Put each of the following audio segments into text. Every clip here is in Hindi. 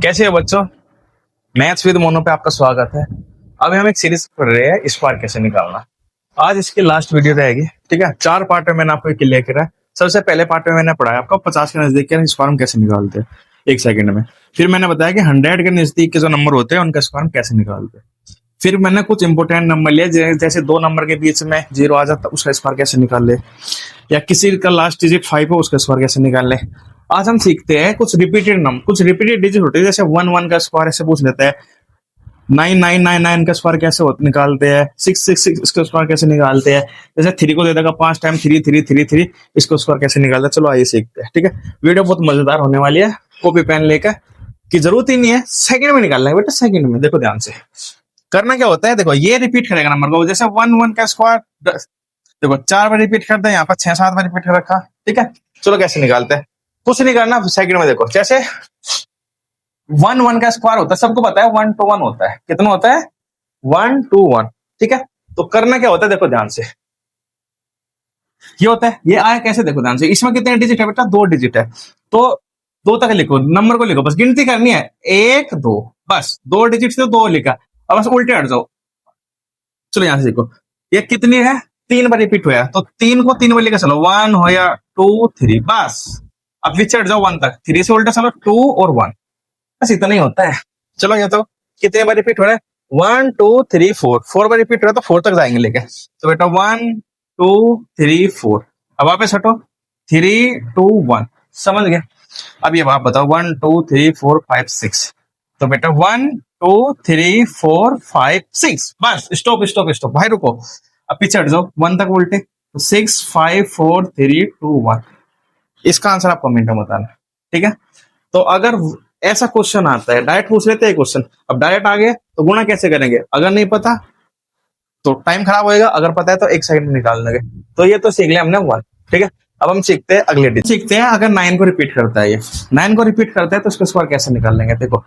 कैसे हो बच्चों। मैथ्स विद मोनो पे आपका स्वागत है। अभी हम एक सीरीज पढ़ रहे हैं स्क्वायर कैसे निकालना। आज इसकी लास्ट वीडियो रहेगी, ठीक है। 4 पार्ट में मैंने आपको क्लियर किया है। सबसे पहले पार्ट में मैंने पढ़ाया आपको 50 के नजदीक के स्क्वायर हम कैसे निकालते हैं 1 सेकंड में। फिर मैंने बताया कि 100 के नजदीक के जो नंबर होते हैं उनका स्क्वायर हम कैसे निकालते हैं। फिर मैंने कुछ इंपोर्टेंट नंबर लिए, जैसे 2 नंबर के बीच में 0 आ जाता उसका स्क्वायर कैसे निकाल ले, या किसी का लास्ट डिजिट 5 हो उसका स्क्वायर कैसे निकाल ले। आज हम सीखते हैं कुछ रिपीटेड नंबर, कुछ रिपीटेड डिजिट होते हैं, जैसे 1 का स्क्वायर ऐसे पूछ लेते हैं, 9999 का स्क्वायर कैसे निकालते हैं, 666 इसका स्क्वायर कैसे निकालते हैं, जैसे 3 को दे देगा 5 टाइम 3 इसको स्क्वायर कैसे निकालते हैं। चलो आइए सीखते हैं, ठीक है। वीडियो बहुत मजेदार होने वाली है। कॉपी पेन लेकर की जरूरत ही नहीं है, सेकंड में निकालना है बेटा, सेकंड में। देखो ध्यान से करना क्या होता है, देखो ये रिपीट करेगा नंबर को, जैसे 1 का स्क्वायर देखो 4 बार रिपीट करते हैं, यहाँ पर 6-7 बार रिपीट कर रखा, ठीक है। चलो कैसे निकालते हैं, कुछ नहीं करना, सेकंड में देखो। जैसे 1 का स्क्वायर होता है, सबको पता है 1 to 1 होता है। कितना होता है? 1 to 1, ठीक है। तो करना क्या होता है, देखो ध्यान से, ये होता है, ये आया कैसे, देखो ध्यान से। इसमें कितने डिजिट है बेटा? 2 डिजिट है, तो 2 तक लिखो, नंबर को लिखो, बस गिनती करनी है 1 2, बस 2 डिजिट से 2 लिखा। अब बस उल्टे हट जाओ। चलो यहां से देखो, ये कितनी है? 3 बार रिपीट हुआ, तो 3 को 3 बार लेकर चलो, 1 हो या 2 3, बस। अब पीछे हट जाओ 1 तक, 3 से उल्टा चलो 2 और 1, बस इतना ही होता है। चलो ये तो कितने बार रिपीट हो रहा है? 1 2 3 4 बार रिपीट हो रहा है, तो 4 तक जाएंगे लेके। तो बेटा 1 2 3 4, अब वापस हटो 3 2 1, समझ गए। अब ये आप बताओ 1 2 3 4 5 6, तो बेटा 1 2 3 4 5 6, बस स्टॉप स्टॉप स्टॉप, भाई रुको। अब पीछे हट जाओ 1 तक उल्टे, तो 6 5 4 3 2 1। इसका आंसर आप कमेंट में बताना, ठीक है। तो अगर ऐसा क्वेश्चन आता है, डायरेक्ट पूछ लेते हैं क्वेश्चन, अब डायरेक्ट आ गए तो गुणा कैसे करेंगे, अगर नहीं पता तो टाइम खराब होएगा, अगर पता है तो 1 सेकंड में निकाल लेंगे। तो ये तो सीख लिया हमने 1, ठीक है। अब हम सीखते हैं अगले डिजिट, सीखते हैं अगर 9 को रिपीट करता है, ये 9 को रिपीट करता है तो इसका स्क्वायर कैसे निकाल लेंगे। देखो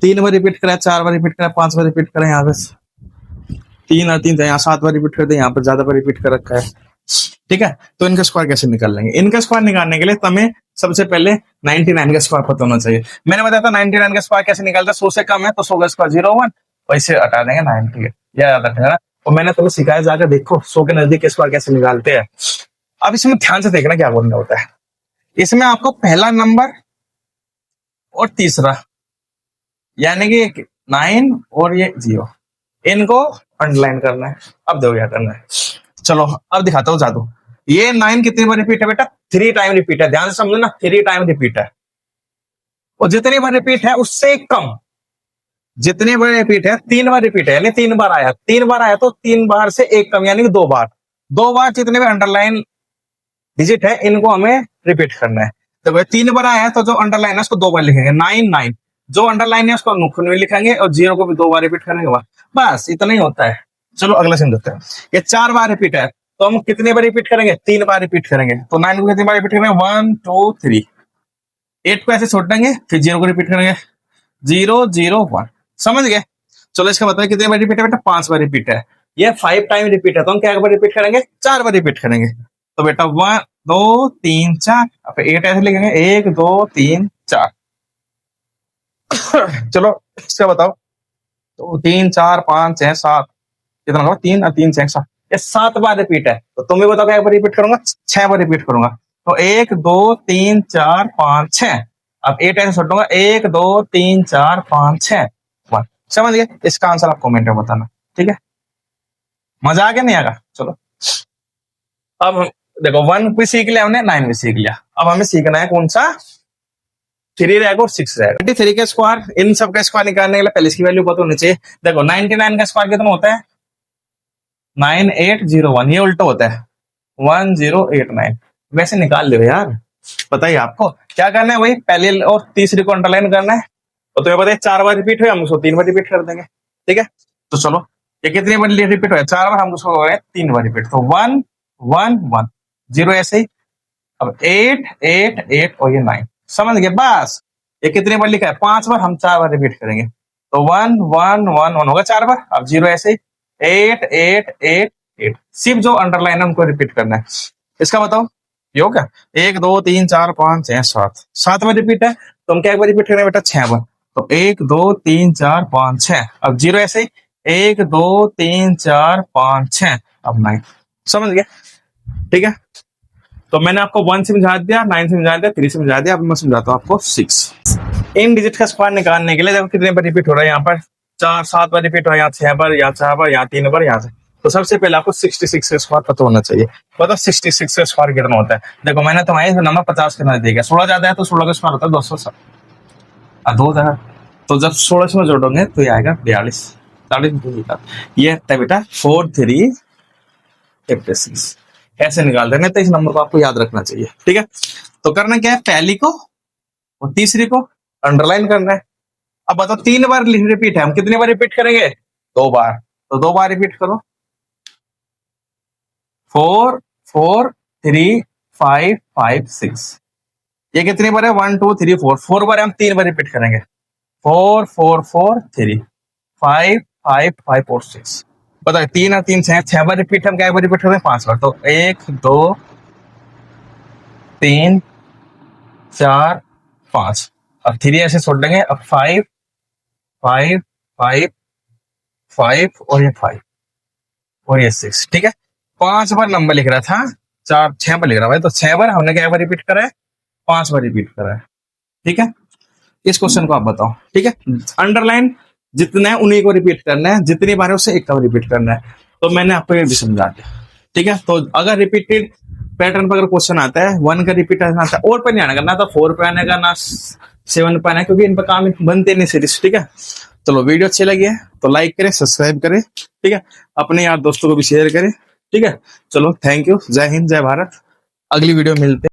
3 बार रिपीट करा, 4 बार रिपीट करा, 5 बार रिपीट करा, यहाँ पे 3 और 3 यहाँ 7 बार रिपीट करते हैं, यहाँ पर ज्यादा बार रिपीट कर रखा है, ठीक है। तो इनका स्क्वायर कैसे निकाल लेंगे? इनका स्क्वायर निकालने के लिए तुम्हें सबसे पहले 99 का स्क्वायर पता होना चाहिए। मैंने बताया था 99 का स्क्वायर कैसे निकालता है, 100 से कम है तो 100 का स्क्वायर 01, और इसे हटा देंगे 90, याद रखना। और मैंने तुम्हें सिखाया, जाकर देखो 100 के नजदीक के स्क्वायर कैसे निकालते हैं। अब इसमें ध्यान से देखना क्या करना होता है। इसमें आपको पहला नंबर और तीसरा, यानी कि 9 और ये 0, इनको अंडरलाइन करना है। अब देखो क्या करना है, चलो अब दिखाता हूँ जादू। ये 9 कितनी बार रिपीट है बेटा? 3 टाइम रिपीट है, ध्यान से समझो ना, 3 टाइम रिपीट है। और जितनी बार रिपीट है उससे कम, जितनी बार रिपीट है 3 बार रिपीट है, यानी 3 बार आया, 3 बार आया तो 3 बार से 1 कम, यानी कि 2 बार। 2 बार जितने भी अंडरलाइन डिजिट है इनको हमें रिपीट करना है। तो 3 बार आया है तो जो अंडरलाइन है उसको 2 बार लिखेंगे, 9 9, जो अंडरलाइन है उसको नुक्कड़ में लिखेंगे, और 0 को भी 2 बार रिपीट करेंगे, बस इतना ही होता है। चलो अगला समझते हैं। ये 4 बार रिपीट है तो हम कितने बार रिपीट करेंगे? 3 बार रिपीट करेंगे। तो 9 को कितनी बार रिपीट करेंगे? 1 2 3। 8 को ऐसे छोड़ देंगे, फिर 0 को रिपीट करेंगे, 0 0 1, समझ गए। चलो इसका मतलब कितने बार रिपीट है बेटा? 5 बार रिपीट है। ये 5 टाइम रिपीट है तो हम क्या बार रिपीट करेंगे? 4 बार रिपीट करेंगे। तो बेटा 1 2 3 4, अब 8 ऐसे लिखेंगे, 1 2 3 4। चलो इसका बताओ, तो 3 4 5 6 7, कितना होगा? 3 और 3 6 7, ये 7 बार रिपीट है। तो तुम भी बताओ क्या बार रिपीट करूंगा? 6 बार रिपीट करूंगा। तो 1 2 3 4 5 6, अब 8 ऐसे छोड़ूंगा, 1 2 3 4 5 6 1, समझ गए। इसका आंसर आप कमेंट में बताना, ठीक है। मजा आ गया नहीं आगा? चलो अब देखो 1 भी सीख लिया हमने, 9 भी सीख लिया। अब हमें सीखना है कौन सा? 3 रहेगा और 6 रहेगा। 33 का स्क्वायर, इन सब का स्क्वायर निकालने के लिए पहले इसकी वैल्यू पता होनी चाहिए। देखो 99 का स्क्वायर कितना होता है? 9801, ये उल्टा होता है 1089। वैसे निकाल लो यार, पता ही आपको क्या करना है, वही पहले और तीसरी को अंडरलाइन करना है। तो तुम्हें पता है 4 बार रिपीट हुए, हम उसको 3 बार रिपीट कर देंगे, ठीक है। तो चलो ये कितनी बार रिपीट हुआ? 4 बार, हम उसको 3 बार रिपीट, तो 1 1 1 0 ऐसे ही। अब 8 8 8 और ये 9, समझ गए। बस ये कितने बार लिखा है? 5 बार, हम 4 बार रिपीट करेंगे, तो 1 1 1 1 होगा 4 बार। अब 0 ऐसे ही, 8 8 8 8, सिर्फ जो अंडरलाइन है हमको रिपीट करना है। इसका बताओ ये होगा 1 2 3 4 5 6 7, 7 बार रिपीट है तो हम क्या एक बार रिपीट करेंगे बेटा? 6 बार। तो 1 2 3 4 5 6, अब 0 ऐसे ही 1 2 3 4 5 6, अब 9। समझ गया? ठीक है, तो मैंने आपको 1 समझा दिया, 9 समझा दिया, 3 समझा दिया, अब मैं समझाता हूँ आपको 6। इन डिजिट का स्क्वायर निकालने के लिए देखो कितने बार रिपीट हो रहा है, यहाँ पर 4 7 बार रिपीट हो रहा है, यहाँ 6 बार, यहाँ 4 बार, यहाँ 3 बार, यहाँ से। तो सबसे पहले आपको 66 का स्क्वायर पता होना चाहिए। बताओ 66 का स्क्वायर कितना होता है? देखो मैंने तुम्हारे नंबर 50 करना दिया, 16 ज्यादा है तो 16 का स्क्वायर होता है 200 2 हजार। तो जब 16 में जोड़ोगे तो ये आएगा 42, 40। ये है बेटा 4356, ऐसे निकाल देंगे। तो इस नंबर को आपको याद रखना चाहिए। ठीक है, तो करना क्या है, पहली को और तीसरी को अंडरलाइन करना है। अब बताओ 3 बार रिपीट है, हम कितनी बार रिपीट करेंगे? 2 बार, तो 2 बार रिपीट करो। 4 4 3 5 5 6, ये कितनी बार है? 1 2 3 4, 4 बार है, हम 3 बार रिपीट करेंगे। 4 4 4 3 5 5 5 और 6। बताओ 3 और 3 6 बार रिपीट, हम क्या बार रिपीट करें? 5 बार। तो 1 2 3 4 5, अब 3 ऐसे छोड़ देंगे। अब 5 5 5 5 और ये 5 और ये 6। ठीक है, 5 बार नंबर लिख रहा था, 4 6 बार लिख रहा है, तो 6 बार हमने क्या बार रिपीट करा है? 5 बार रिपीट करा है। ठीक है, इस क्वेश्चन को आप बताओ। ठीक है, अंडरलाइन जितना है उन्हीं को रिपीट करना है, जितनी बार है उससे एक बार रिपीट करना है। तो मैंने आपको ये भी समझा दिया। ठीक है, तो अगर रिपीटेड पैटर्न पर अगर क्वेश्चन आता है, 1 का रिपीट आता है, और पे नहीं आने का, ना तो 4 पे आने का, ना 7 पे आने का, क्योंकि इन पर काम बनते नहीं सीरीज। ठीक है, चलो वीडियो अच्छी लगी है तो लाइक करें, सब्सक्राइब करें। ठीक है, अपने यार दोस्तों को भी शेयर करें। ठीक है, चलो थैंक यू, जय हिंद, जय भारत। अगली वीडियो मिलते हैं।